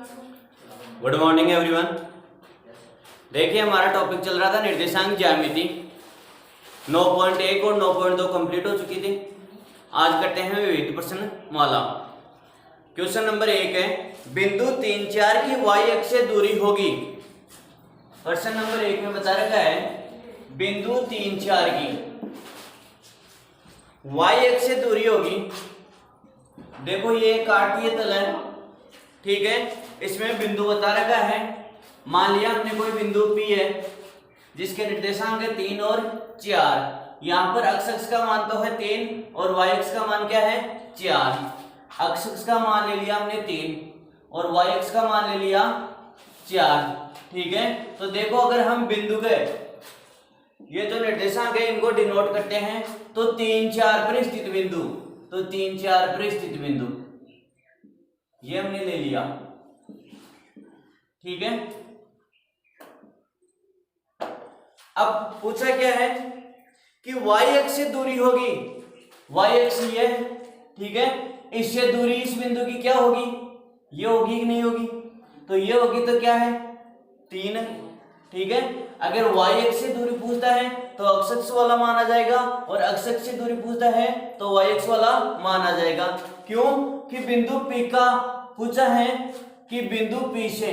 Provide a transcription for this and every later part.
Good morning everyone. देखिए हमारा topic चल रहा था निर्देशांक ज्यामिति। 9.1 और 9.2 कंप्लीट हो चुकी थी। आज करते हैं विविध प्रश्न माला। क्वेश्चन नंबर 1 है, बिंदु 3, 4 की वाई अक्ष से दूरी होगी। प्रश्न नंबर 1 में बता रखा है बिंदु 3, 4 की वाई अक्ष से दूरी होगी। देखो ये काटीय तल है, ठीक है। इसमें बिंदु बता रखा है, मान लिया हमने कोई बिंदु P है जिसके निर्देशांक है 3 और 4। यहाँ पर x अक्ष का मान तो है 3 और y अक्ष का मान क्या है 4। x अक्ष का मान ले लिया हमने 3 और y अक्ष का मान ले लिया 4, ठीक है। तो देखो अगर हम बिंदु के ये जो निर्देशांक है इनको डिनोट करते हैं तो 3, 4 पर स्थित बिंदु, तो 3, 4 पर स्थित बिंदु ये हमने ले लिया, ठीक है। अब पूछा क्या है कि y अक्ष से दूरी होगी, y अक्ष ये है, ठीक है। इससे दूरी इस बिंदु की क्या होगी, ये होगी कि नहीं होगी, तो ये होगी तो क्या है 3, ठीक है। अगर y अक्ष से दूरी पूछता है तो x अक्ष वाला मान आ जाएगा और x अक्ष से दूरी पूछता है तो y अक्ष वाला मान आ जाएगा। क्यों कि बिंदु P का पूछा है कि बिंदु P से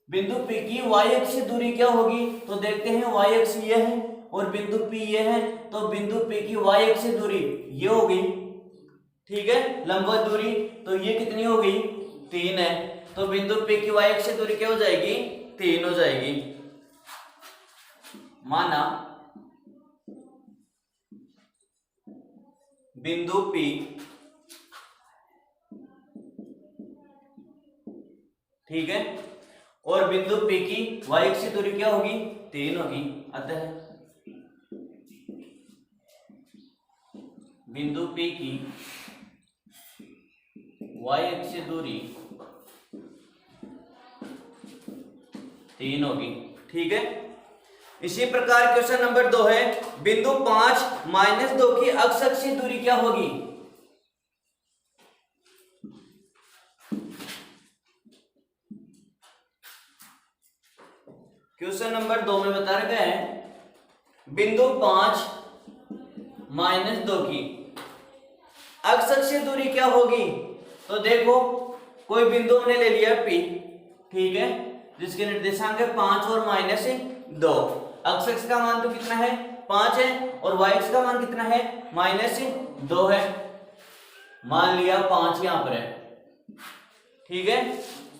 बिंदु P की y अक्ष से दूरी क्या होगी, तो देखते हैं y अक्ष ये है और बिंदु P ये है, तो बिंदु P की y अक्ष से दूरी ये होगी, ठीक है, लंबवत दूरी। तो ये कितनी हो गई 3 है, तो बिंदु P की y अक्ष से दूरी क्या हो जाएगी 3 हो जाएगी। माना बिंदु P ठीक है और बिंदु P की y अक्ष से दूरी क्या होगी 3 होगी। अतः बिंदु P की y अक्ष से दूरी 3 होगी, ठीक है। इसी प्रकार क्वेश्चन नंबर 2 है, बिंदु 5 -2 की x अक्ष से दूरी क्या होगी। क्वेश्चन नंबर 2 में बता रखा है बिंदु 5 -2 की x अक्ष से दूरी क्या होगी। तो देखो कोई बिंदु हमने ले लिया P, ठीक है, जिसके निर्देशांक है 5 और -2। x अक्ष का मान तो कितना है 5 है और y अक्ष का मान कितना है -2 है। मान लिया 5 यहां पर है, ठीक है,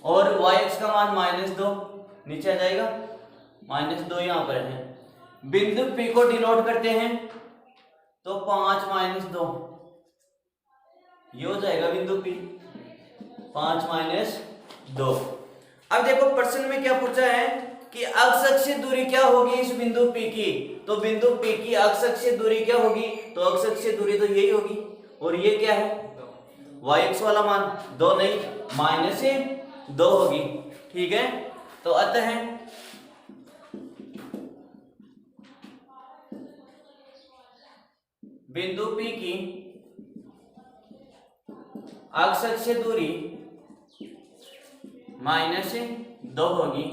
और y अक्ष का मान -2 नीचे आ जाएगा, -2 यहां पर है। बिंदु P को डिनोट करते हैं तो 5 - 2 ये हो जाएगा बिंदु P, 5 - 2। अब देखो प्रश्न में क्या पूछा है कि x अक्ष से दूरी क्या होगी इस बिंदु P की, तो बिंदु P की x अक्ष से दूरी क्या होगी, तो x अक्ष से दूरी तो यही होगी और ये क्या है y अक्ष वाला मान 2 नहीं -2 होगी, ठीक है। तो अतः बिंदु P की x अक्ष से दूरी -2 होगी।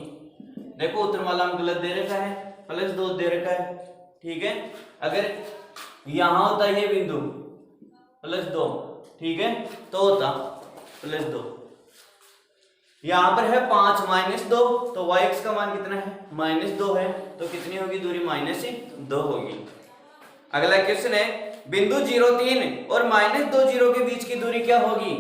देखो उत्तरमाला में गलत दे रखा है, +2 दे रखा है, ठीक है। अगर यहां होता ये बिंदु +2, ठीक है, तो होता +2। यहां पर है 5 - 2, तो y अक्ष का मान कितना है -2 है, तो कितनी होगी दूरी -2 होगी। अगला क्वेश्चन है, बिंदु 0, 3 और -2, 0 के बीच की दूरी क्या होगी।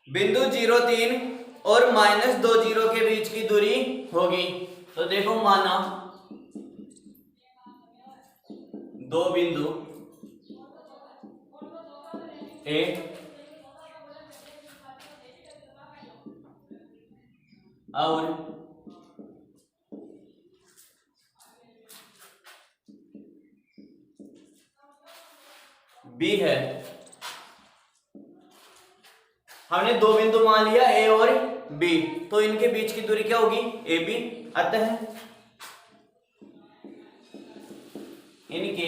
बिंदु 0, 3 और -2, 0 के बीच की दूरी होगी। तो देखो माना दो बिंदु A और B है, हमने दो बिंदु मान लिया ए और बी, तो इनके बीच की दूरी क्या होगी, ए बी। अतः इनके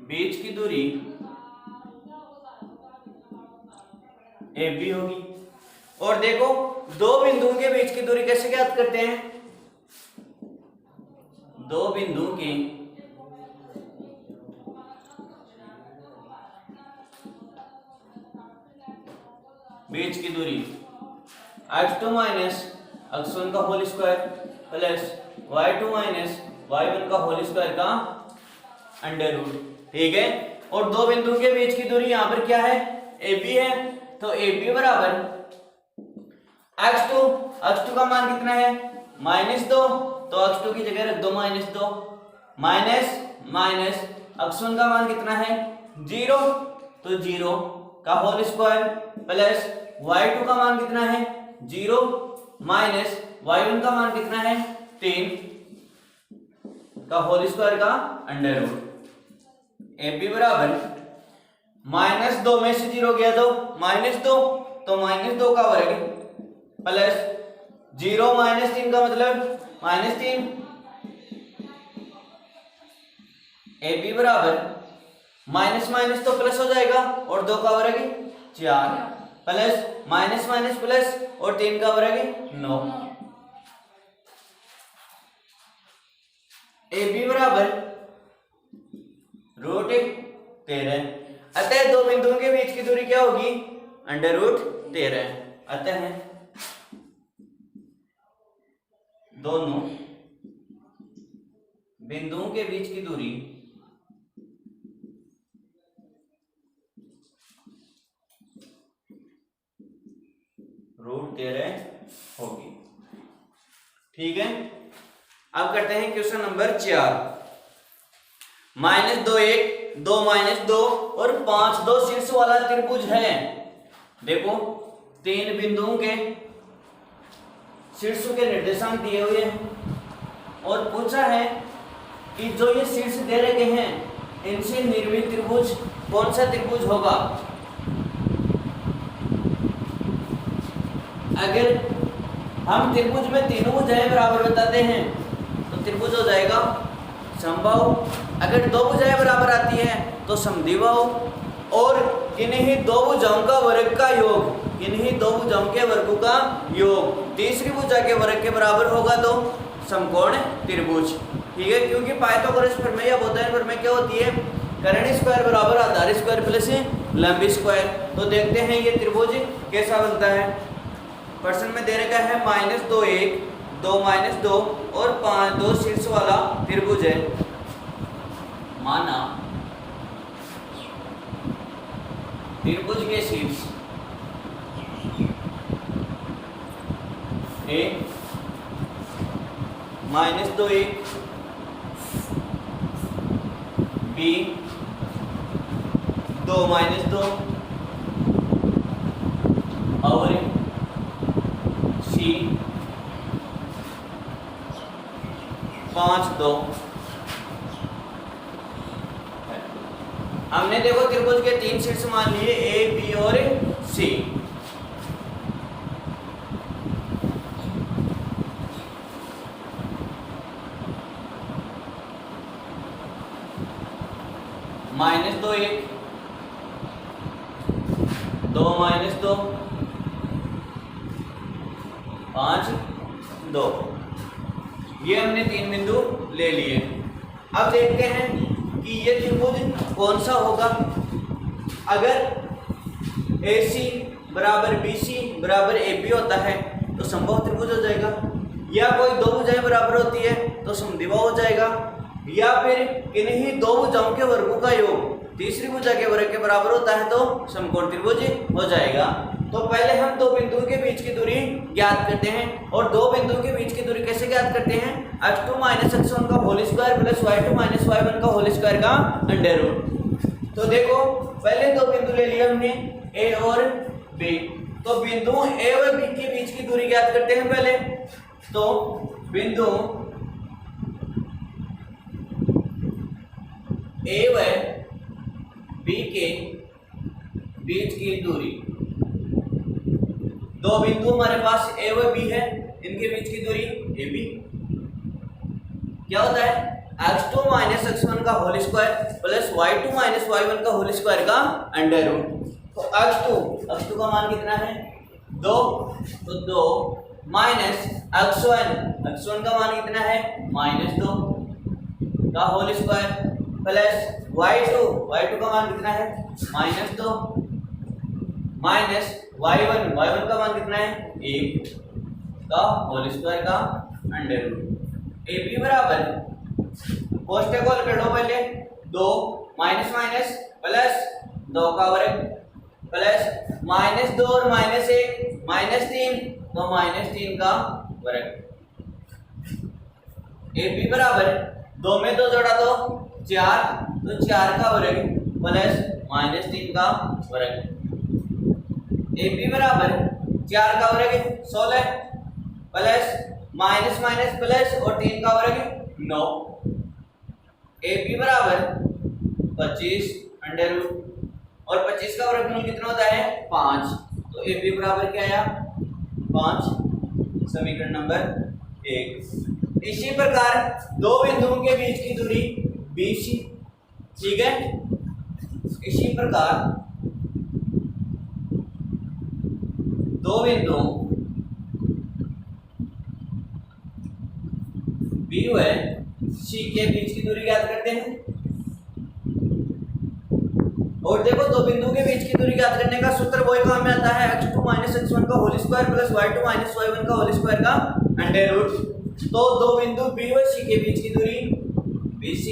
बीच की दूरी ए बी होगी। और देखो दो बिंदुओं के बीच की दूरी कैसे ज्ञात करते हैं, दो बिंदुओं के बीच की दूरी x2 माइनस x1 का whole square plus y2 minus y1 का होल स्क्वायर का अंडर रूट, ठीक है। और दो बिंदुओं के बीच की दूरी यहां पर क्या है, AB है, तो AB बराबर x2 का मान कितना है, -2, तो x2 की जगह रख दो -2, माइनस x1 का मान कितना है 0, तो 0 का होल स्क्वायर प्लस y2 का मान कितना है 0 माइनस y1 का मान कितना है 3 का होल स्क्वायर का अंडर रूट। AB बराबर -2 में से 0 गया तो -2, तो -2 का वर्ग प्लस 0 माइनस 3 का मतलब -3। AB बराबर माइनस माइनस तो प्लस हो जाएगा और 2 का वर्ग 4 प्लस माइनस माइनस प्लस और 3 का वर्ग 9। AB बराबर √13। अतः दो बिंदुओं के बीच की दूरी क्या होगी, √13। अतः दोनों बिंदुओं के बीच की दूरी √13 होगी, ठीक है। अब करते हैं क्वेश्चन नंबर 4। -2 1 2 -2 और 5 2 शीर्ष वाला त्रिभुज है। देखो तीन बिंदुओं के शीर्षों के निर्देशांक दिए हुए हैं और पूछा है कि जो ये शीर्ष दे रखे हैं इनसे निर्मित त्रिभुज कौन सा त्रिभुज होगा। अगर हम त्रिभुज में तीनों भुजाएं बराबर बताते हैं तो त्रिभुज हो जाएगा समबाहु, अगर दो भुजाएं बराबर आती हैं तो समद्विबाहु, और किन्हीं दो भुजाओं का वर्ग का योग, किन्हीं दो भुजाओं के वर्गों का योग तीसरी भुजा के वर्ग के बराबर होगा तो समकोण त्रिभुज, ठीक है। क्योंकि पाइथागोरस प्रमेय या बोधायन प्रमेय क्या होती है, कर्ण स्क्वायर बराबर आधार स्क्वायर प्लस लंब स्क्वायर। तो देखते हैं ये त्रिभुज कैसा बनता है। प्रश्न में दे रखा है -2 1 2 -2 और 5 2 शीर्ष वाला त्रिभुज है। माना त्रिभुज के शीर्ष A -2 1 B 2 -2 और C 5 2। हमने देखो त्रिभुज के तीन शीर्ष मान लिए A B और C। -2 1 2 -2 5 2, ये हमने तीन बिंदु ले लिए। अब देखते हैं कि ये त्रिभुज कौन सा होगा। अगर AC बराबर BC बराबर AB होता है तो समबाहु त्रिभुज हो जाएगा, या कोई दो भुजाएं बराबर होती है तो समद्विबाहु हो जाएगा, या फिर किन्हीं दो भुजाओं के वर्गों का योग तीसरी भुजा के वर्ग के बराबर होता है तो समकोण त्रिभुज हो जाएगा। तो पहले हम दो बिंदुओं के बीच की दूरी ज्ञात करते हैं, और दो बिंदुओं के बीच की दूरी कैसे ज्ञात करते हैं, x2 - x1 का whole square plus y2 - y1 का होल स्क्वायर का अंडर रूट। तो देखो पहले दो बिंदु ले लिए हमने A और B, तो बिंदु A और B के बीच की दूरी ज्ञात करते हैं पहले। तो बिंदु ए व बी के बीच की दूरी, दो बिंदु हमारे पास ए व बी है, इनके बीच की दूरी ए बी। क्या होता है x2 माइनस x1 का whole square plus y2 minus y1 का होल स्क्वायर का अंडर रूट। तो x2 का मान कितना है 2, तो 2 माइनस x1 का मान कितना है -2 का होल स्क्वायर प्लस y2 का मान कितना है -2 माइनस y1 का मान कितना है 1 का होल स्क्वायर का अंडर रूट। ए बी बराबर कोष्टक को कर लो पहले 2 माइनस माइनस प्लस 2 का वर्ग प्लस -2 और -1 -3 तो -3 का वर्ग। ए बी बराबर 2 में 2 जोड़ा तो 4 तो 4 का वर्ग प्लस -3 का वर्ग। ए बी बराबर 4 का वर्ग 16 प्लस माइनस माइनस प्लस और 3 का वर्ग 9। ए बी बराबर 25 अंडर रूट और 25 का वर्गमूल कितना होता है 5। तो ए बी बराबर क्या आया 5, समीकरण नंबर 1। इसी प्रकार दो बिंदुओं के बीच की दूरी BC, ठीक है। इसी प्रकार दो बिंदुओं B व C के बीच की दूरी ज्ञात करते हैं। और देखो दो बिंदुओं के बीच की दूरी ज्ञात करने का सूत्र वही काम में आता है x2 माइनस x1 का whole square plus y2 minus y1 का होल स्क्वायर का अंडर रूट। तो दो बिंदु B व C के बीच की दूरी BC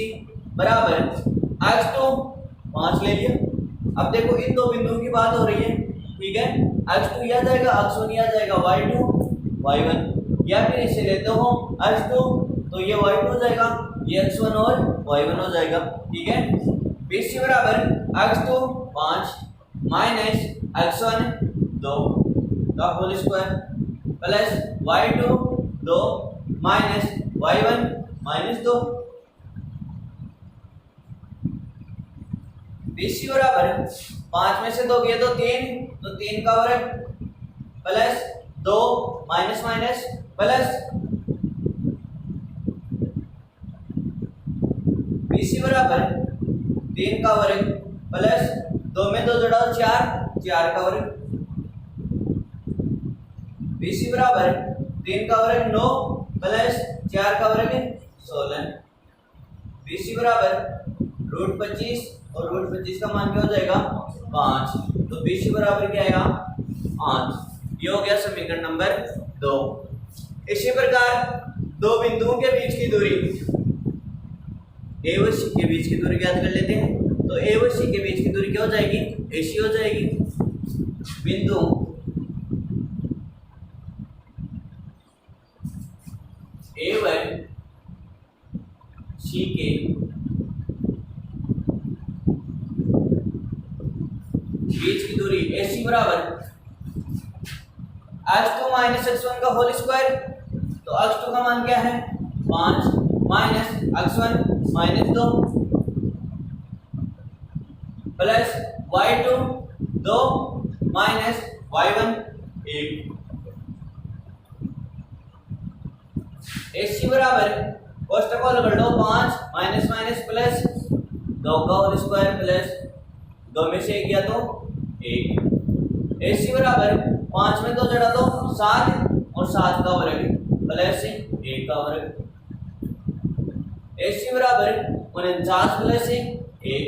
बराबर x2 5 ले लिया। अब देखो इन दो बिंदुओं की बात हो रही है, ठीक है। x2 यह आ जाएगा, x1 यह आ जाएगा, y2 y1, या फिर इसे लेते हो x2 तो ये y2 हो जाएगा, ये x1 और y1 हो जाएगा, ठीक है। BC बराबर x2 5 माइनस x1 2 का whole square plus y2 2 minus y1 -2। BC बराबर 5 में से 2 गए तो 3 का वर्ग plus 2 minus minus plus BC बराबर 3 का वर्ग प्लस 2 में 2 जोड़ा 4 का वर्ग। BC बराबर 3 का वर्ग 9 प्लस 4 का वर्ग 16। BC बराबर √25 और √25 का मान क्या हो जाएगा 5। तो BC बराबर क्या आएगा 5। ये हो गया समीकरण नंबर 2। इसी प्रकार दो बिंदुओं के बीच की दूरी ए व सी के बीच की दूरी ज्ञात कर लेते हैं। तो ए व सी के बीच की दूरी क्या हो जाएगी AC हो जाएगी। बिंदु ए व सी के बीच की दूरी AC बराबर x2 माइनस x1 का होल स्क्वायर। तो x2 का मान क्या है 5 minus x1 -2 plus y2 2 minus y1 1। AC बराबर कोष्टक को कर लो 5 माइनस माइनस प्लस 2 का होल स्क्वायर प्लस 2 में से 1 गया तो 1। AC बराबर 5 में 2 जोड़ा तो 7 और 7 का वर्ग प्लस 1 का वर्ग। AC बराबर 49 प्लस 1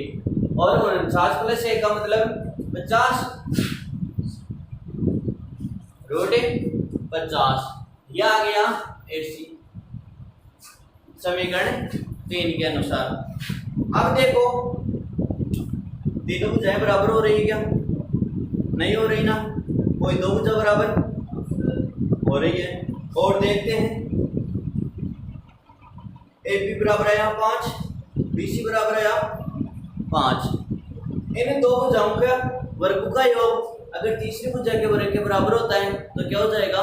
और 49 प्लस 1 का मतलब 50 √50। यह आ गया AC समीकरण 3 के अनुसार। अब देखो तीनों भुजाएं बराबर हो रही है क्या, नहीं हो रही ना, कोई दो भुजा बराबर हो रही है। और देखते हैं AB बराबर आया 5, BC बराबर आया 5। इन दो भुजाओं का वर्ग का योग अगर तीसरी भुजा के वर्ग के बराबर होता है तो क्या हो जाएगा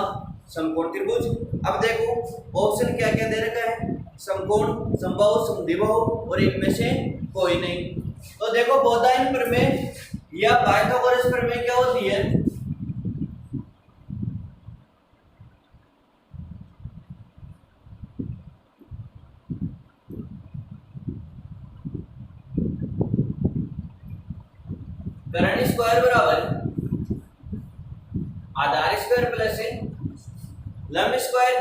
समकोण त्रिभुज। अब देखो ऑप्शन क्या क्या दे रखा है, समकोण, समबाहु, समद्विबाहु और इनमें से कोई नहीं। तो देखो बोधायन प्रमेय या पाइथागोरस प्रमेय क्या होती है? कर्ण स्क्वायर बराबर आधार स्क्वायर प्लस लंब स्क्वायर।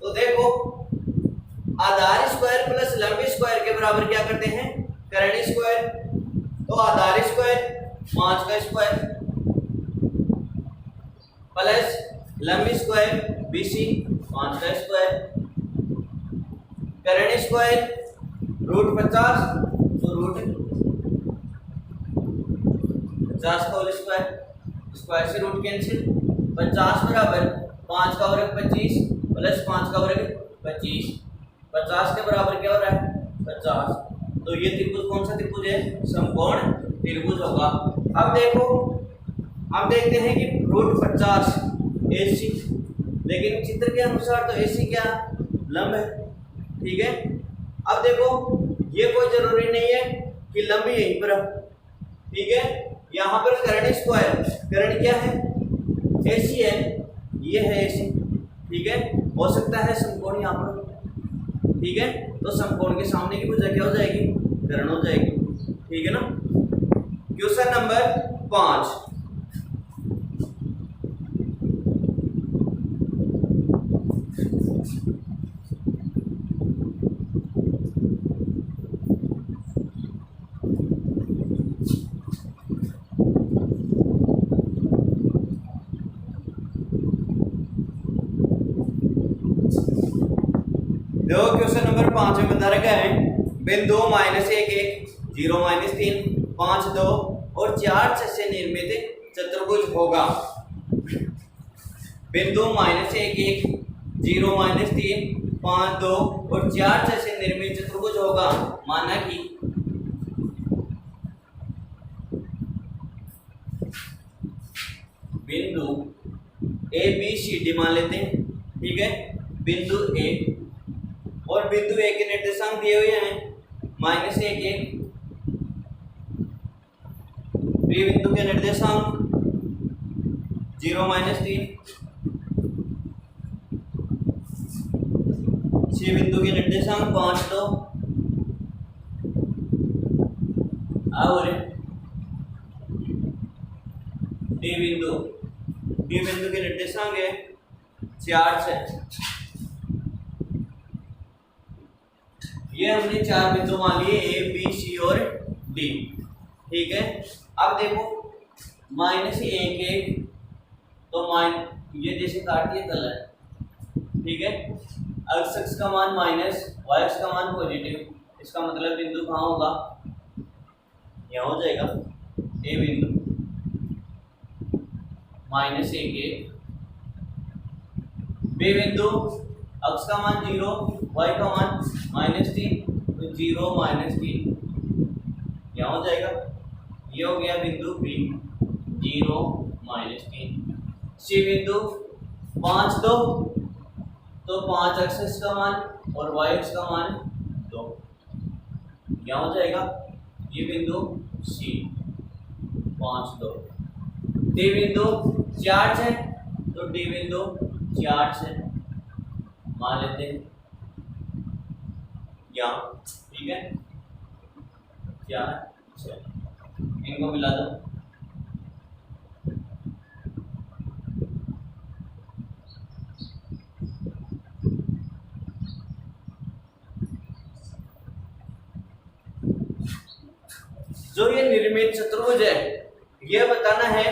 तो देखो आधार स्क्वायर प्लस लंब स्क्वायर के बराबर क्या करते हैं? कर्ण स्क्वायर। तो आधार स्क्वायर 5 का स्क्वायर प्लस लंब स्क्वायर BC 5 का स्क्वायर, कर्ण स्क्वायर √50 तो √50 का होल स्क्वायर, स्क्वायर से रूट कैंसिल। 50 बराबर 5 का वर्ग 25 प्लस 5 का वर्ग 25, 50 के बराबर क्या हो रहा है? 50। तो ये त्रिभुज कौन सा त्रिभुज है? समकोण त्रिभुज होगा। अब देखो, अब देखते हैं कि √50 AC, लेकिन चित्र के अनुसार तो AC क्या लंब है, ठीक है। अब देखो ये कोई जरूरी नहीं है कि लंब यहीं पर, ठीक है। यहाँ पर कर्ण स्क्वायर, कर्ण क्या है? AC है, ये है AC, ठीक है। हो सकता है समकोण यहाँ पर, ठीक है। तो समकोण के सामने की भुजा क्या हो जाएगी? कर्ण हो जाएगी, ठीक है ना। क्वेश्चन नंबर 5, देखो क्वेश्चन नंबर 5 में बता रखा है बिंदु -1 1 0 -3 5 2 और 4 6 से निर्मित चतुर्भुज होगा। बिंदु -1 1 0 -3 5 2 और 4 6 से निर्मित चतुर्भुज होगा। माना कि बिंदु ABCD मान लेते हैं, ठीक है। बिंदु A और बिंदु A के निर्देशांक दिए हुए हैं -1 1, बी बिंदु के निर्देशांक 0 -3, सी बिंदु के निर्देशांक 5 2 और डी बिंदु के निर्देशांक है 4 6। ये हमने 4 बिंदु मान लिए A B C और D, ठीक है। अब देखो -1 1 तो ये जैसे काट दिए कलर, ठीक है। x अक्ष का मान माइनस, y अक्ष का मान पॉजिटिव, इसका मतलब बिंदु कहाँ होगा? यहाँ हो जाएगा A बिंदु -1 1, B बिंदु x का मान 0 y का मान -3 तो 0 -3 यहाँ हो जाएगा। ये हो गया बिंदु B 0 -3। C बिंदु 5 2 तो 5 एक्स का मान और y अक्ष का मान 2 यहाँ हो जाएगा। ये बिंदु C 5 2। D बिंदु 4 है तो D बिंदु 4 है मान लेते हैं यहाँ, ठीक है। 4 6 इनको मिला दो, जो ये निर्मित चतुर्भुज है यह बताना है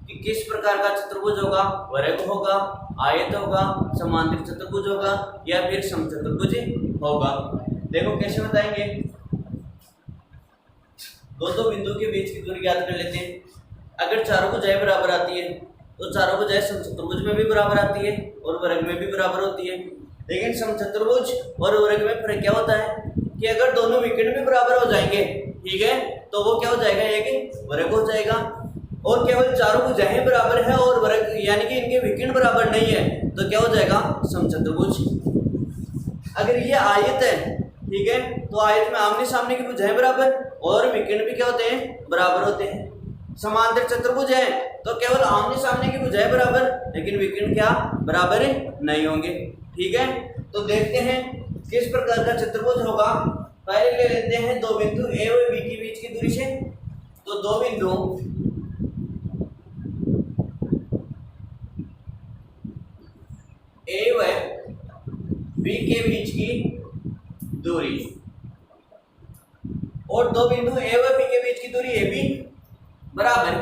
कि किस प्रकार का चतुर्भुज होगा। वर्ग होगा, आयत होगा, समांतर चतुर्भुज होगा या फिर समचतुर्भुज होगा। देखो कैसे बताएंगे। दो बिंदु के बीच की दूरी ज्ञात कर लेते हैं। अगर चारों भुजाएं बराबर आती है तो चारों भुजाएं समचतुर्भुज में भी बराबर आती है और वर्ग में भी बराबर होती है। लेकिन समचतुर्भुज और वर्ग में फर्क क्या होता है कि अगर दोनों विकर्ण भी बराबर हो जाएंगे, ठीक है, तो वो क्या हो जाएगा? एक वर्ग हो जाएगा। और केवल चारों भुजाएं बराबर है और वर्ग यानी कि इनके विकर्ण बराबर नहीं है तो क्या हो जाएगा? समचतुर्भुज। अगर ये आयत है, ठीक है, तो आयत में आमने सामने की भुजाएं बराबर और विकर्ण भी क्या होते हैं, बराबर होते हैं। समांतर चतुर्भुज है तो केवल आमने सामने की भुजाएं बराबर, लेकिन विकर्ण क्या बराबर नहीं होंगे। ठीक है, तो देखते हैं किस प्रकार का चतुर्भुज होगा। पहले ले लेते हैं दो बिंदु ए और बी के बीच की दूरी से। तो दो बिंदु ए व बी के बीच की दूरी, और दो बिंदु ए व बी के बीच की दूरी ए बी बराबर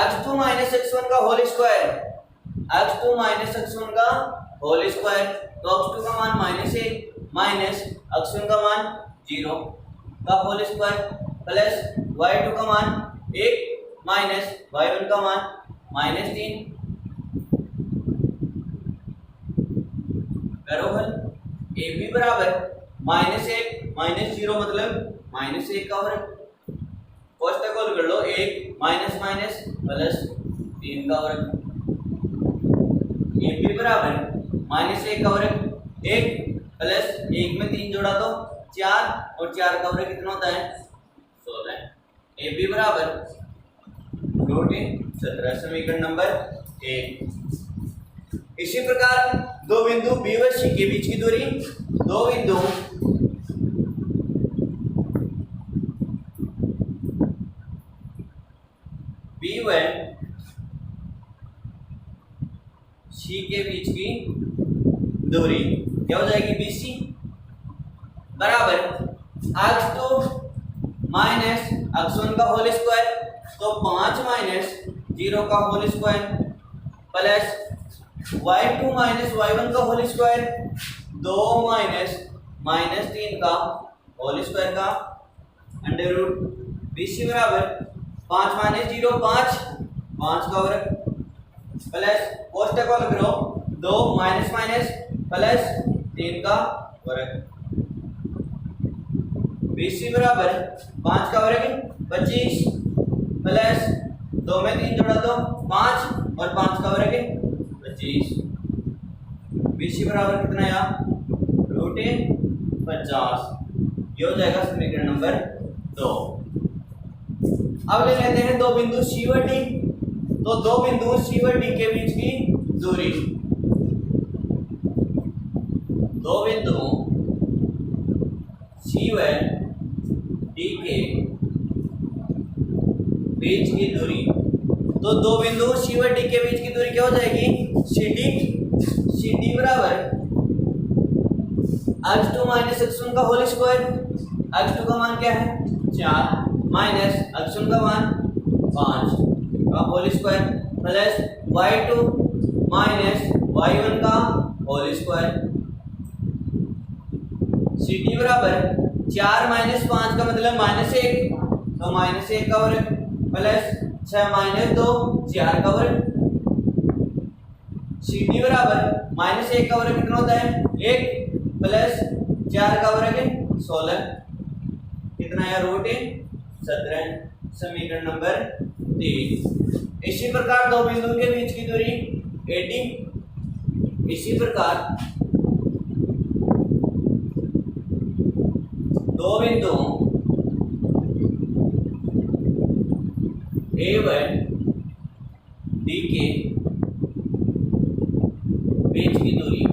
x2 माइनस x1 का whole square, x2 minus x1 का होल स्क्वायर। तो x2 का मान -1 माइनस x1 का मान 0 का होल स्क्वायर प्लस y2 का मान 1 माइनस y1 का मान -3। करो हल। ए बी बराबर -1 माइनस 0 मतलब -1 का वर्ग, कोष्टक को कर लो, 1 माइनस माइनस प्लस 3 का वर्ग। ए बी बराबर -1 का वर्ग, 1 प्लस 1 में 3 जोड़ा तो 4, और 4 का वर्ग कितना होता है, 16। ए बी बराबर √17, समीकरण नंबर 1। इसी प्रकार दो बिंदु बी व सी के बीच की दूरी, दो बिंदु बी व सी के बीच की दूरी क्या हो जाएगी, BC बराबर x2 माइनस x1 का होल स्क्वायर, तो 5 माइनस 0 का whole square plus y2 minus y1 का होल स्क्वायर, 2 माइनस 3 का होल स्क्वायर का अंडर रूट। BC बराबर 5 माइनस 0 5 का वर्ग प्लस कोष्टक को लग लो, 2 माइनस माइनस प्लस 3 का वर्ग। BC बराबर 5 का वर्ग 25 प्लस 2 में 3 जोड़ा तो 5 और 5 का वर्ग 25। BC बराबर कितना आया, √50। ये हो जाएगा समीकरण नंबर 2। अब ले लेते हैं दो बिंदु C व D। तो दो बिंदु C व D के बीच की दूरी, दो बिंदु C व D के बीच की दूरी, तो दो बिंदु C व D के बीच की दूरी क्या हो जाएगी, CD बराबर x2 माइनस x1 का होल स्क्वायर, x2 का मान क्या है, 4 माइनस x1 का मान 5 का whole square plus y2 minus y1 का होल स्क्वायर। CD बराबर 4 माइनस 5 का मतलब -1, तो -1 का वर्ग प्लस 6 माइनस 2 4 का वर्ग। CD बराबर -1 का वर्ग कितना होता है, 1 प्लस 4 का वर्ग 16, कितना है, √17, समीकरण नंबर 3। इसी प्रकार दो बिंदु के बीच की दूरी AD, इसी प्रकार दो बिंदु A व D के बीच की दूरी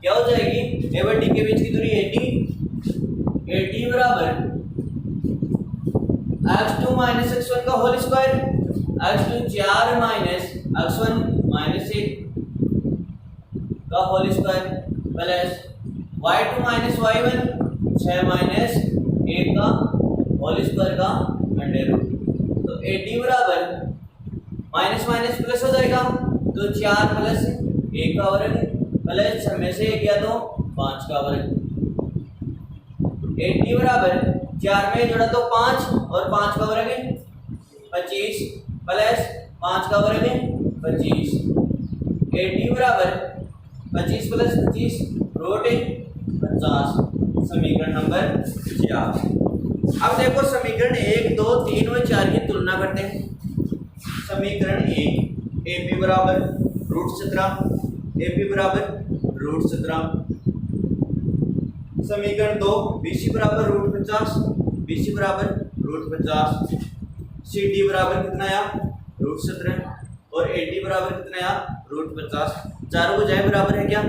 क्या हो जाएगी, A व D के बीच की दूरी AD बराबर x2 माइनस x1 का whole square, x2 4 minus x1 -1 का whole square plus y2 minus y1 6 minus 1 का होल स्क्वायर का अंडर रूट। तो AD बराबर माइनस माइनस प्लस हो जाएगा, तो 4 प्लस 1 का वर्ग प्लस 6 में से 1 गया तो 5 का वर्ग। AD बराबर 4 में जोड़ा तो 5 और 5 का वर्ग 25 प्लस 5 का वर्ग 25। AD बराबर 25 प्लस 25 √50, समीकरण नंबर 4। अब देखो समीकरण 1, 2, 3 और 4 की तुलना करते हैं। समीकरण 1, AB बराबर √17, AB बराबर √17 समीकरण 2 BC बराबर √50, BC बराबर √50, CD बराबर कितना आया √17 और AD बराबर कितना आया √50। चारों भुजाएं बराबर है क्या?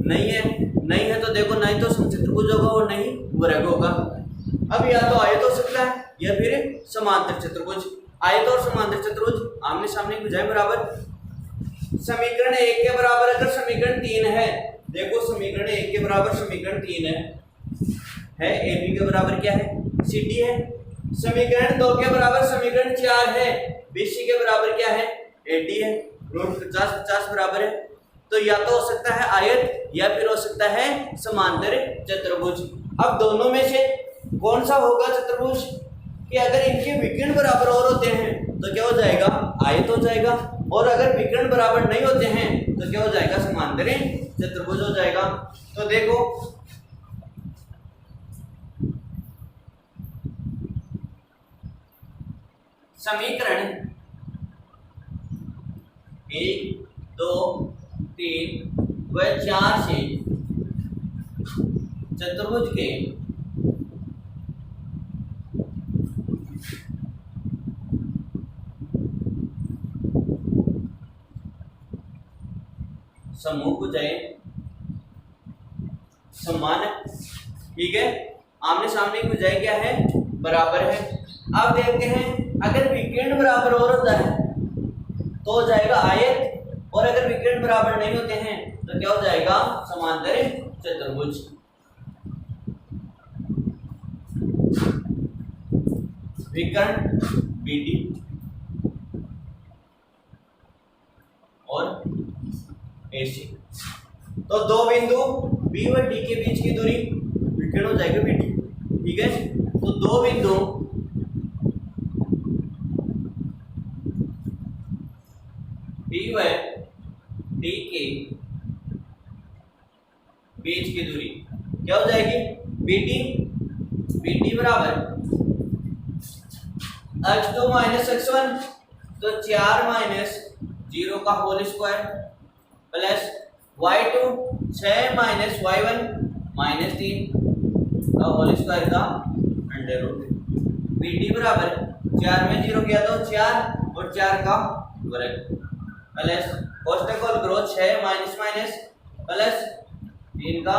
नहीं है। नहीं है तो देखो नहीं तो समचतुर्भुज होगा और नहीं वर्ग होगा। अब या तो आयत हो सकता है या फिर समांतर चतुर्भुज। आयत और समांतर चतुर्भुज आमने सामने भुजाएं बराबर। समीकरण 1 के बराबर अगर समीकरण 3 है, देखो समीकरण 1 के बराबर समीकरण 3 है AB के बराबर क्या है CD है। समीकरण 2 के बराबर समीकरण 4 है, BC के बराबर क्या है AD है, √50 50 बराबर है। तो या तो हो सकता है आयत या फिर हो सकता है समांतर चतुर्भुज। अब दोनों में से कौन सा होगा चतुर्भुज कि अगर इनके विकर्ण बराबर और होते हैं तो क्या हो जाएगा आयत हो जाएगा, और अगर विकर्ण बराबर नहीं होते हैं तो क्या हो जाएगा समांतर चतुर्भुज हो जाएगा। तो देखो समीकरण 1 2 3 व 4 से चतुर्भुज के समूह भुजाएं समान है, ठीक है। आमने सामने की भुजाएं क्या है बराबर है। अब देखते हैं अगर विकर्ण बराबर और होता है तो हो जाएगा आयत, और अगर विकर्ण बराबर नहीं होते हैं तो क्या हो जाएगा समांतर चतुर्भुज। विकर्ण BD और AC, तो दो बिंदु B व D के बीच की दूरी विकर्ण हो जाएगा BD, ठीक है। तो दो बिंदु B व D के बीच की दूरी क्या हो जाएगी BD बराबर x2 - x1, तो 4 - 0 का whole square plus y2 6 - y1 -3 का होल स्क्वायर का अंडर रूट। BD बराबर 4 में 0 किया तो 4 और 4 का वर्ग प्लस कोष्टक और ग्रोथ 6 माइनस प्लस 3 का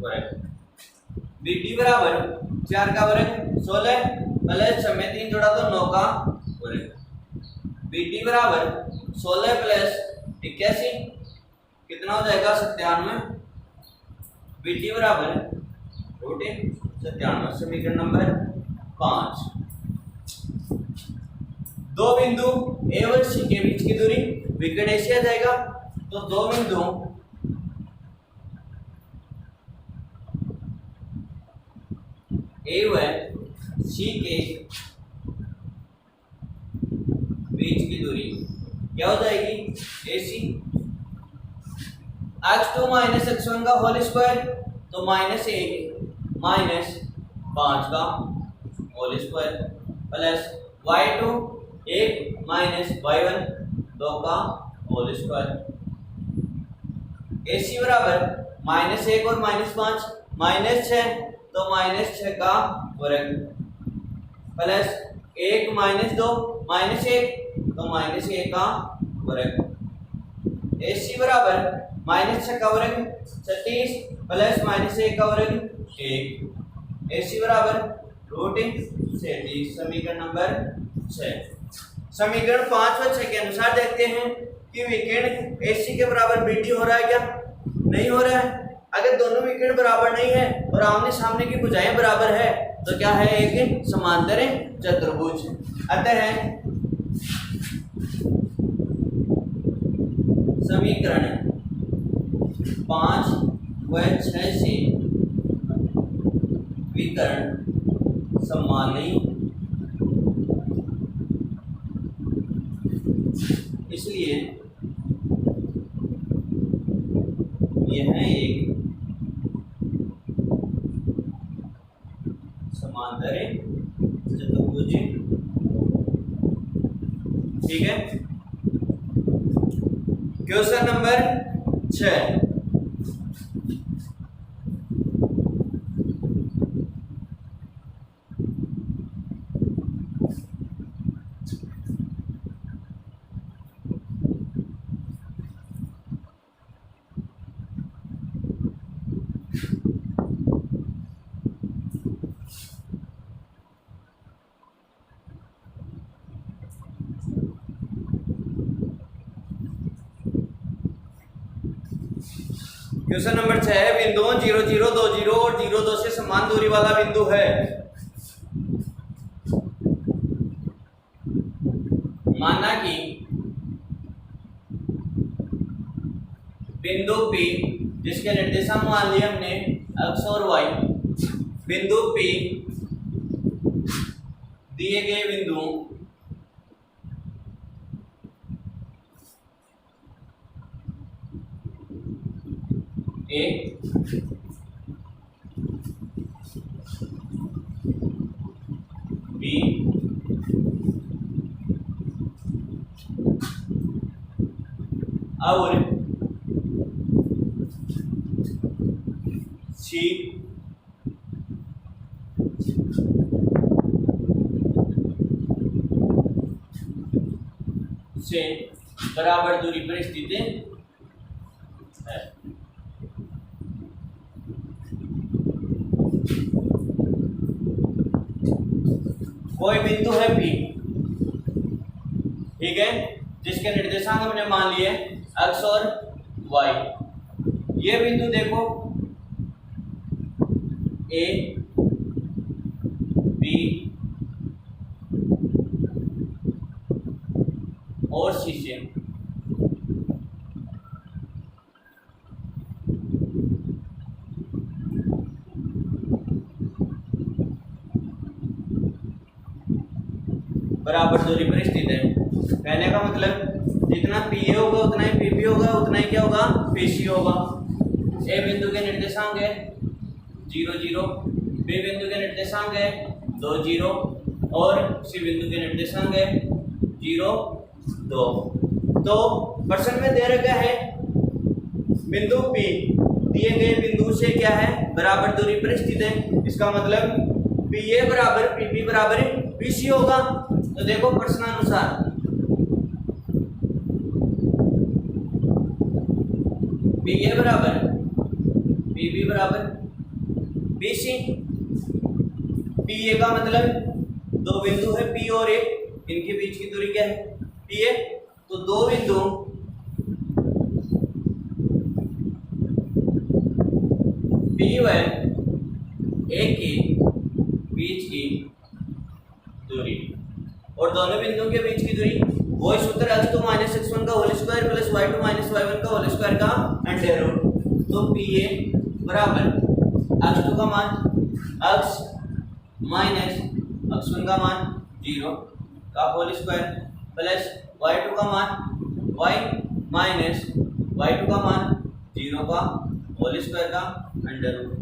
वर्ग। BD बराबर 4 का वर्ग 16 प्लस 6 में 3 जोड़ा तो 9 का वर्ग। BD बराबर 16 प्लस 81 कितना हो जाएगा 97। BD बराबर √97। समीकरण नंबर 5। दो बिंदु A और C के बीच की दूरी विकर्ण AC आ जाएगा। तो दो बिंदु A व C के बीच की दूरी क्या हो जाएगी AC। x2 - x1 का होल स्क्वायर तो -1 - 5 का whole square plus y2 1 - y1 2 का होल स्क्वायर। AC बराबर -1 और -5 -6 तो -6 का वर्ग प्लस 1 - 2 -1 तो -1 का वर्ग। AC बराबर -6 का वर्ग 36 प्लस -1 का वर्ग 1। AC बराबर √37। समीकरण नंबर 6। समीकरण 5 व 6 के अनुसार देखते हैं कि विकर्ण AC के बराबर BD हो रहा है क्या? नहीं हो रहा है। अगर दोनों विकर्ण बराबर नहीं है और आमने सामने की भुजाएं बराबर है तो क्या है एक समांतर चतुर्भुज। अतः समीकरण 5 व 6 से विकर्ण समान नहीं, इसलिए यह एक समांतर चतुर्भुज, ठीक है। Question number 6। क्वेश्चन नंबर 6 है, बिंदुओं 0 0 2 0 और 0 2 से समान दूरी वाला बिंदु है। माना कि बिंदु P जिसके निर्देशांक मान लिए हमने x और y, बिंदु P दिए गए बिंदुओं A B और C से बराबर दूरी पर स्थित है। कोई बिंदु है P, ठीक है, जिसके निर्देशांक हमने मान लिए x और y। ये बिंदु देखो A B और C से बराबर दूरी पर स्थित है। कहने का मतलब जितना PA होगा उतना ही PP होगा, उतना ही क्या होगा, PC होगा। A बिंदु के निर्देशांक है 0 0, B बिंदु के निर्देशांक है 2 0 और C बिंदु के निर्देशांक है 0 2। तो प्रश्न में दे रखा है बिंदु P दिए गए बिंदु से क्या है, बराबर दूरी पर स्थित है। इसका मतलब PA बराबर PP बराबर PC होगा। तो देखो प्रश्नानुसार PA बराबर PP बराबर BC। PA का मतलब दो बिंदु है P और A, इनके बीच की दूरी क्या है, PA। तो दो बिंदु P व A के बीच की दूरी और दोनों बिंदुओं के बीच की दूरी वही सूत्र x2 - x1 का whole square plus y2 - y1 का होल स्क्वायर का अंडर रूट। तो PA बराबर x2 का मान x माइनस x1 का मान 0 का होल स्क्वायर प्लस y2 का मान y माइनस y2 का मान 0 का होल स्क्वायर का अंडर रूट।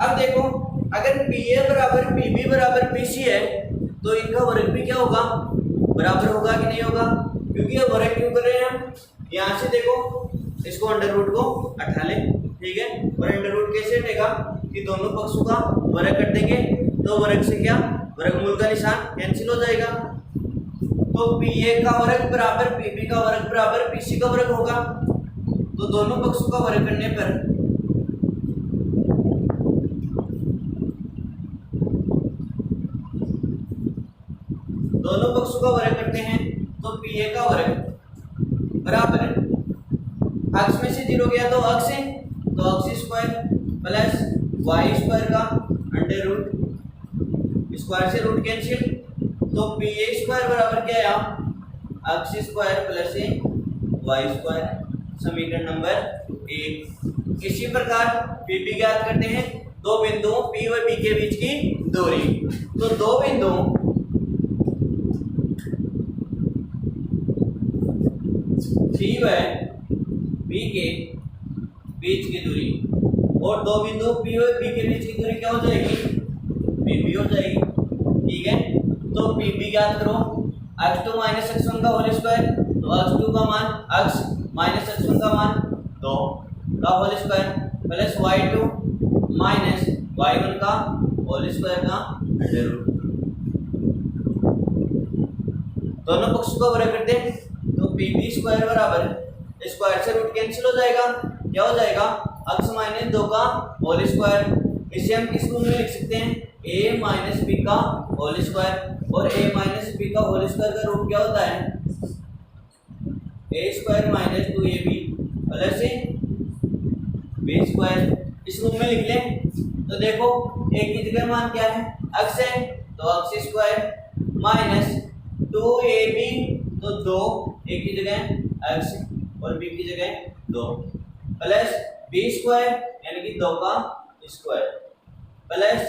अब देखो अगर PA बराबर PB बराबर PC है तो इनका वर्ग भी क्या होगा, बराबर होगा कि नहीं होगा, क्योंकि ये वर्ग क्यों कर रहे हैं हम, यहाँ से देखो इसको अंडर रूट को हटा ले, ठीक है, और अंडर रूट कैसे हटेगा कि दोनों पक्षों का वर्ग कर देंगे तो वर्ग से क्या, वर्गमूल का निशान कैंसिल हो जाएगा। तो PA का वर्ग बराबर PP का वर्ग बराबर PC का वर्ग होगा। तो दोनों पक्षों का वर्ग करने पर दोनों पक्षों का वर्ग करते हैं तो PA का वर्ग बराबर x में से 0 गया तो x है, तो x square plus y square का अंडर रूट, स्क्वायर से रूट कैंसिल, तो PA स्क्वायर बराबर क्या आया, x square plus y square, समीकरण नंबर 1। इसी प्रकार PP ज्ञात करते हैं दो बिंदुओं P व B के बीच की दूरी। तो दो बिंदुओं P व B के बीच की दूरी और दो बिंदु P व B के बीच की दूरी क्या हो जाएगी, PP हो जाएगी, ठीक है। तो PP ज्ञात करो x2 - x1 का होल स्क्वायर, तो x2 का मान x माइनस x1 का मान 2 का whole square plus y2 minus y1 का होल स्क्वायर का अंडर रूट। दोनों पक्षों का वर्ग करते हैं तो PP स्क्वायर बराबर स्क्वायर से रूट कैंसिल हो जाएगा, क्या हो जाएगा, x माइनस 2 का होल स्क्वायर। इसे हम किस रूप में लिख सकते हैं, a माइनस b का होल स्क्वायर, और a माइनस b का होल स्क्वायर का रूट क्या होता है, a square minus 2ab plus b square. इस रूप में लिख लें तो देखो ए की जगह मान क्या है, x है, तो x स्क्वायर माइनस 2ab, तो 2 ए की जगह x और b की जगह 2, प्लस b स्क्वायर यानी कि 2 का स्क्वायर, प्लस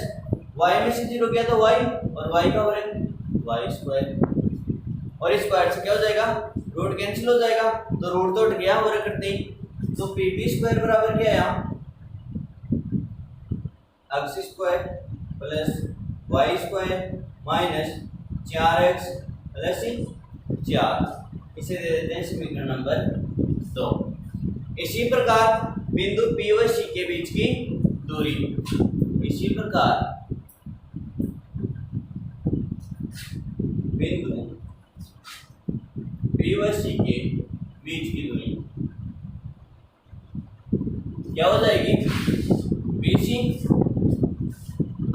y में से 0 गया तो y और y का वर्ग y स्क्वायर, और स्क्वायर से क्या हो जाएगा, रूट कैंसिल हो जाएगा, तो रूट तो उठ गया वर्ग करते ही, तो pb स्क्वायर बराबर क्या आया, x square plus y square minus 4x plus 4, इसे दे देते हैं समीकरण नंबर 2। इसी प्रकार बिंदु P व C के बीच की दूरी, इसी प्रकार बिंदु P व C के बीच की दूरी क्या हो जाएगी, BC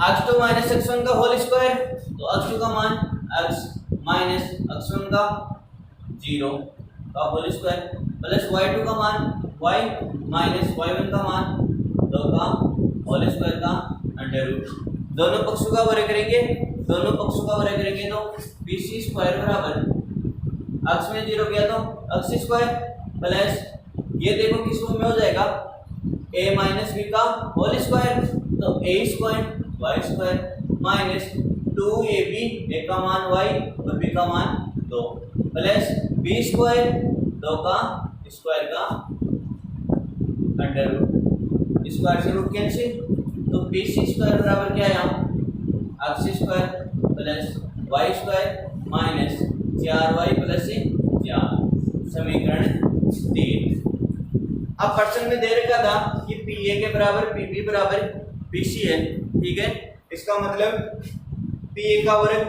x2 माइनस x1 का होल स्क्वायर, तो x2 का मान x माइनस x1 का 0 का होल स्क्वायर, प्लस y2 का मान y माइनस y1 का मान 2 का होल स्क्वायर का अंडर रूट। दोनों पक्षों का वर्ग करेंगे, दोनों पक्षों का वर्ग करेंगे तो BC स्क्वायर बराबर x में 0 गया तो x स्क्वायर, प्लस ये देखो किस रूप में हो जाएगा, a माइनस b का होल स्क्वायर, तो a square y square minus 2ab, a का मान y और b का मान 2, प्लस b स्क्वायर 2 का स्क्वायर का अंडर रूट, स्क्वायर से रूट कैंसिल, तो bc स्क्वायर बराबर क्या आया, x square plus y square minus 4y plus 4, समीकरण 3। अब प्रश्न में दे रखा था कि PA के बराबर PB बराबर BC है, ठीक है, इसका मतलब PA का वर्ग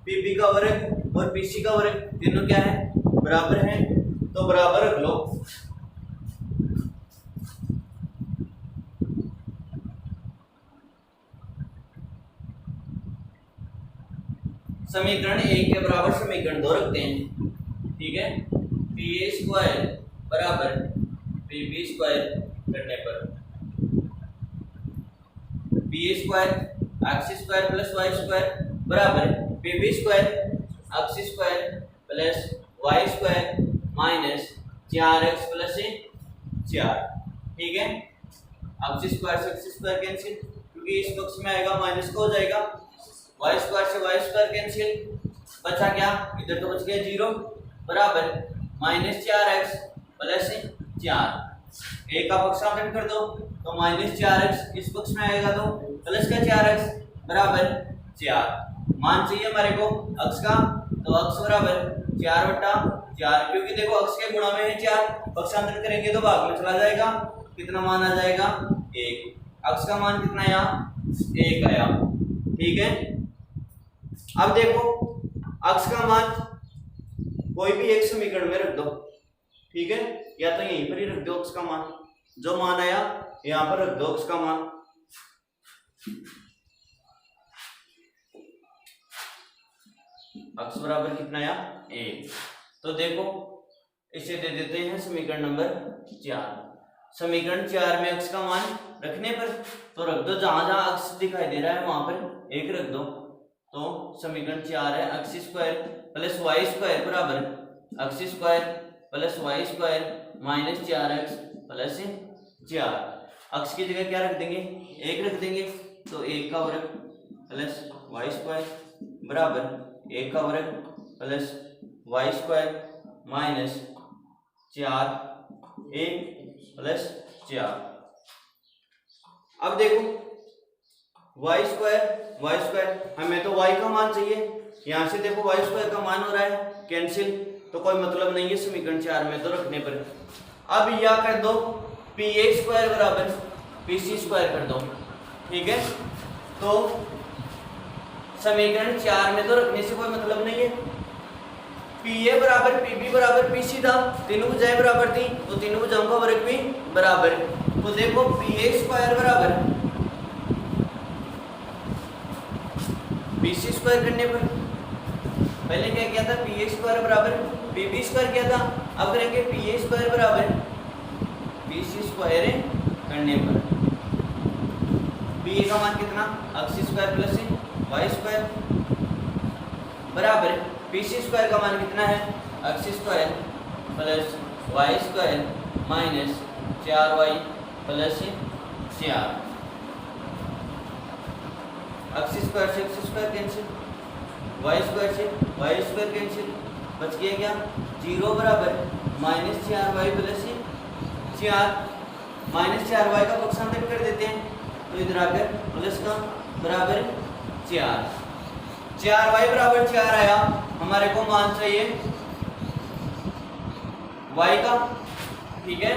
PB का वर्ग और BC का वर्ग तीनों क्या है, बराबर है, तो बराबर रख लो। समीकरण 1 के बराबर समीकरण 2 रखते हैं, ठीक है, PA स्क्वायर बराबर PB स्क्वायर करने पर PA square x square plus y square बराबर PB square x square plus y square minus 4x plus 4, ठीक है, x स्क्वायर से x स्क्वायर कैंसिल, क्योंकि इस पक्ष में आएगा माइनस का हो जाएगा, y स्क्वायर से y स्क्वायर कैंसिल, बचा क्या, इधर तो बच गया 0, बराबर माइनस 4x प्लस 4, a का पक्षांतर कर दो तो माइनस 4x, इस पक्ष में आएगा तो प्लस का 4x बराबर 4, मान चाहिए हमारे को x का, तो x बराबर 4/4, क्योंकि देखो x के गुणा में है 4, पक्षांतर करेंगे तो भाग में चला जाएगा, कितना मान आ जाएगा 1, x का मान कितना आया 1 आया, ठीक है। अब देखो x का मान कोई भी एक समीकरण में रख दो, ठीक है, या तो यहीं पर ही रख दो x का मान, जो मान आया यहाँ पर रख दो x का मान, x बराबर कितना आया 1, तो देखो इसे दे देते हैं समीकरण नंबर 4। समीकरण 4 में x का मान रखने पर तो रख दो, जहां जहां x दिखाई दे रहा है वहां पर 1 रख दो, तो समीकरण 4 है x square plus y square बराबर x square plus y square minus 4x plus 4, x की जगह क्या रख देंगे 1 रख देंगे, तो 1 का वर्ग प्लस y स्क्वायर बराबर 1 का वर्ग plus y square minus 4 1 plus 4। अब देखो y स्क्वायर हमें तो y का मान चाहिए, यहाँ से देखो y स्क्वायर का मान हो रहा है कैंसिल, तो कोई मतलब नहीं है समीकरण 4 में तो रखने पर। अब या कर दो PA स्क्वायर बराबर PC स्क्वायर कर दो, ठीक है, तो समीकरण 4 में तो रखने से कोई मतलब नहीं है, PA बराबर PB बराबर PC था, तीनों भुजाएं बराबर थी, तो तीनों भुजाओं का वर्ग भी बराबर, तो देखो PA स्क्वायर बराबर BC स्क्वायर करने पर पहले क्या किया था, PA स्क्वायर बराबर PB स्क्वायर किया था, अब करेंगे PA स्क्वायर बराबर BC स्क्वायर करने पर p का मान कितना x square plus y square बराबर pc स्क्वायर का मान कितना है x square plus y square minus 4y plus 4 x square से x square cancel y square से y स्क्वायर कैंसिल बच गया क्या 0 बराबर minus 4y plus 4 minus 4y का पक्षांतर कर देते हैं तो इधर आकर प्लस का बराबर 4y बराबर 4 आया। हमारे को मान चाहिए y का, ठीक है।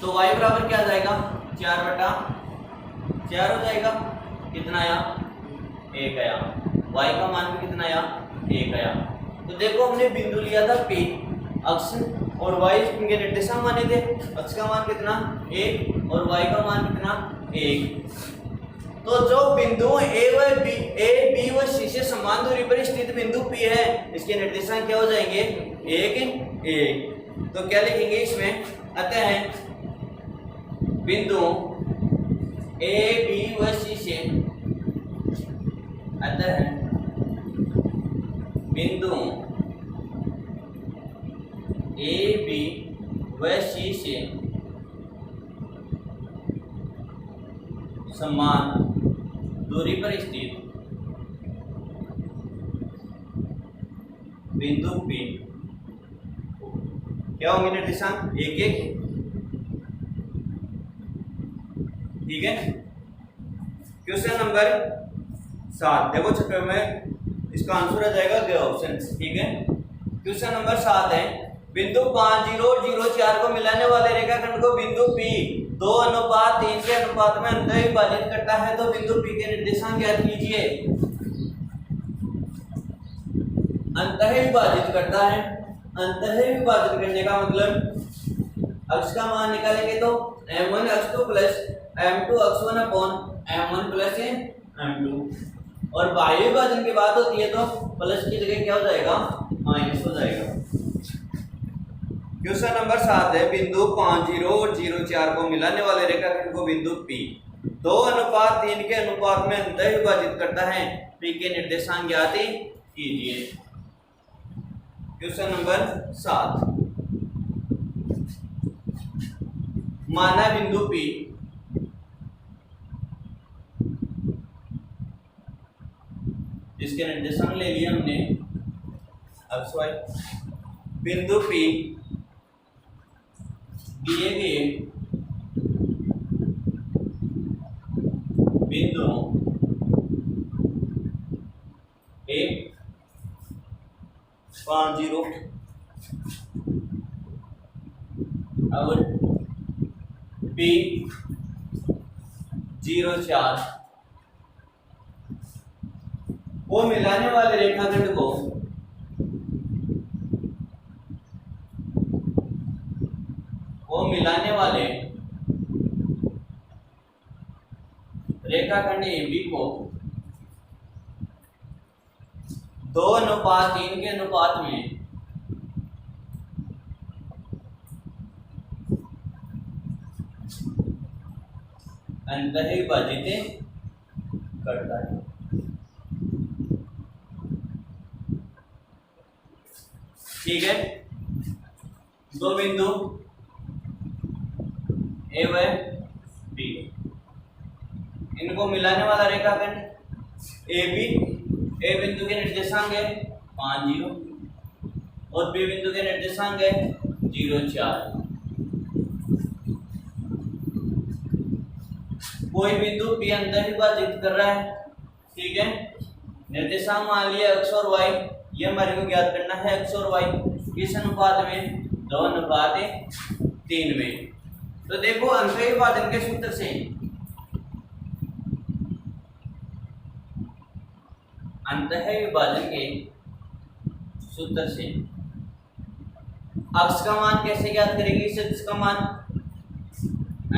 तो y बराबर क्या आ जाएगा 4/4 हो जाएगा। कितना आया 1 आया। y का मान भी कितना आया 1 आया। तो देखो हमने बिंदु लिया था P, अक्ष और y के निर्देशांक माने थे। अक्ष का मान कितना 1 और y का मान कितना 1। तो जो बिंदु A B व C से समान दूरी पर स्थित बिंदु P है, इसके निर्देशांक क्या हो जाएंगे 1 1। तो क्या लिखेंगे इसमें, अतः बिंदु A B व C से, अतः बिंदु A B व C से समान दूरी पर स्थित बिंदु P क्या होंगे निर्देशांक 1 1, ठीक है। क्वेश्चन नंबर 7 देखो चक्कर में इसका आंसर आ जाएगा ग ऑप्शन, ठीक है। क्वेश्चन नंबर 7 है, बिंदु 5 0 0 4 को मिलाने वाले रेखाखंड को बिंदु P 2:3 के अनुपात में अंतः विभाजित करता है, तो बिंदु P के निर्देशांक ज्ञात कीजिए। अंतः विभाजित करता है, अंतः विभाजित करने का मतलब अक्ष का मान निकालेंगे तो m1 x2 plus m2 x1 upon m1 plus m2, और बाह्य विभाजन की बात होती है तो प्लस की जगह क्या हो जाएगा माइनस हो जाएगा। क्वेश्चन नंबर 7 है, बिंदु 5 0 0 4 को मिलाने वाले रेखाखंड को बिंदु P 2:3 के अनुपात में अंतः विभाजित करता है, P के निर्देशांक ज्ञात कीजिए। क्वेश्चन नंबर 7, माना बिंदु P जिसके निर्देशांक ले लिए हमने x y, बिंदु P दिए गए बिंदु A 5 0 और P 0 4 वो मिलाने वाले रेखाखंड को रेखाखंड AB को 2:3 के अनुपात में अंतः विभाजित करता है। ठीक है, दो बिंदु A व B, इनको मिलाने वाला रेखाखंड AB, A बिंदु के निर्देशांक है 5 0 और B बिंदु के निर्देशांक है 0 4। कोई बिंदु P अंतः विभाजित कर रहा है, ठीक है। निर्देशांक मान लिया x और y, ये हमारे को ज्ञात करना है x और y किस अनुपात में 2:3 में। तो देखो अंतः विभाजन के सूत्र से अक्ष का मान कैसे ज्ञात करेंगे? इस अक्ष का मान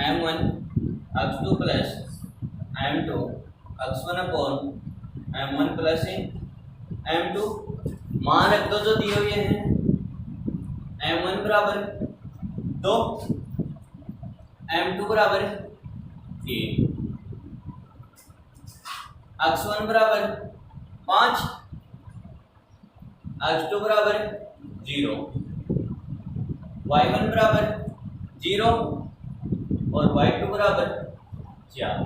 m1 x2 plus m2 x1 upon m1 plus m2 मान रख दो जो दिए हुए हैं। m1 बराबर 2, m2 बराबर 3, x1 बराबर 5, x2 बराबर 0, y1 बराबर 0 और y2 बराबर 4।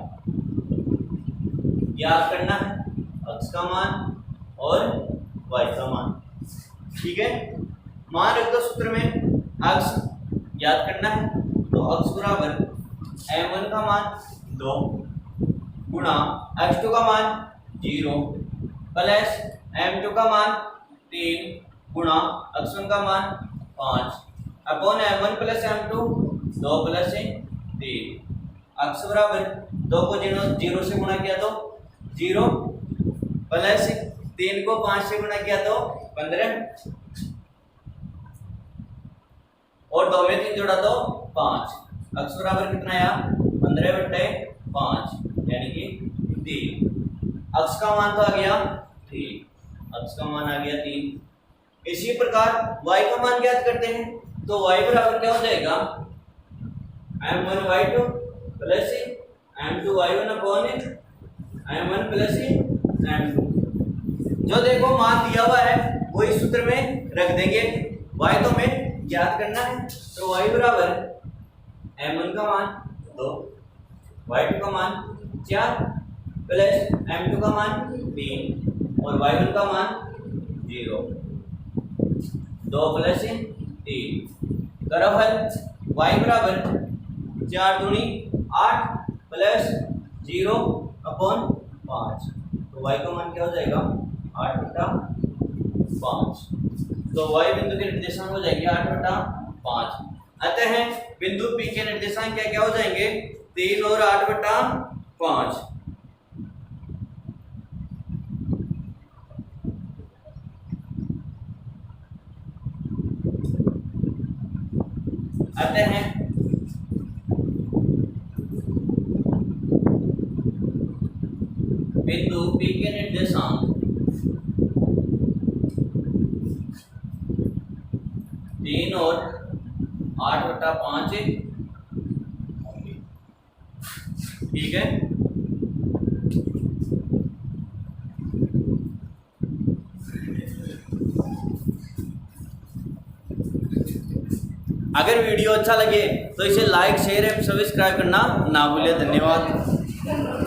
याद करना है x का मान और y का मान। ठीक है, मान रख दो सूत्र में, x याद करना है तो x बराबर m1 का मान 2 गुणा x2 का मान 0 प्लस m2 का मान 3 गुणा x1 का मान 5 upon m1 plus m2 2 plus 3। x बराबर 2 को 0 से गुणा किया तो 0 प्लस 3 को 5 से गुणा किया तो 15 और 2 में 3 जोड़ा तो 5। x बराबर कितना आया 15/5 यानी कि 3। x का मान तो आ गया 3, x का मान आ गया 3। इसी प्रकार y का मान ज्ञात करते हैं तो y बराबर क्या हो जाएगा m1y2 plus m2y1 upon m1 plus m2। जो देखो मान दिया हुआ है वही सूत्र में रख देंगे। y तो हमें ज्ञात करना है तो y बराबर m1 का मान 2, y2 का मान 4 प्लस m2 का मान 3 और y1 का मान 0, 2 प्लस 3। करो हल, y बराबर 4 दूनी 8 प्लस 0 अपॉन 5 तो y का मान क्या हो जाएगा 8/5। तो y बिंदु के निर्देशांक हो जाएंगे 8/5। अतः बिंदु P के निर्देशांक क्या क्या हो जाएंगे 3 और 8/5। अतः बिंदु P के निर्देशांक 3 और 8/5 ठीक है। अगर वीडियो अच्छा लगे तो इसे लाइक शेयर एवं सब्सक्राइब करना ना भूलें। धन्यवाद।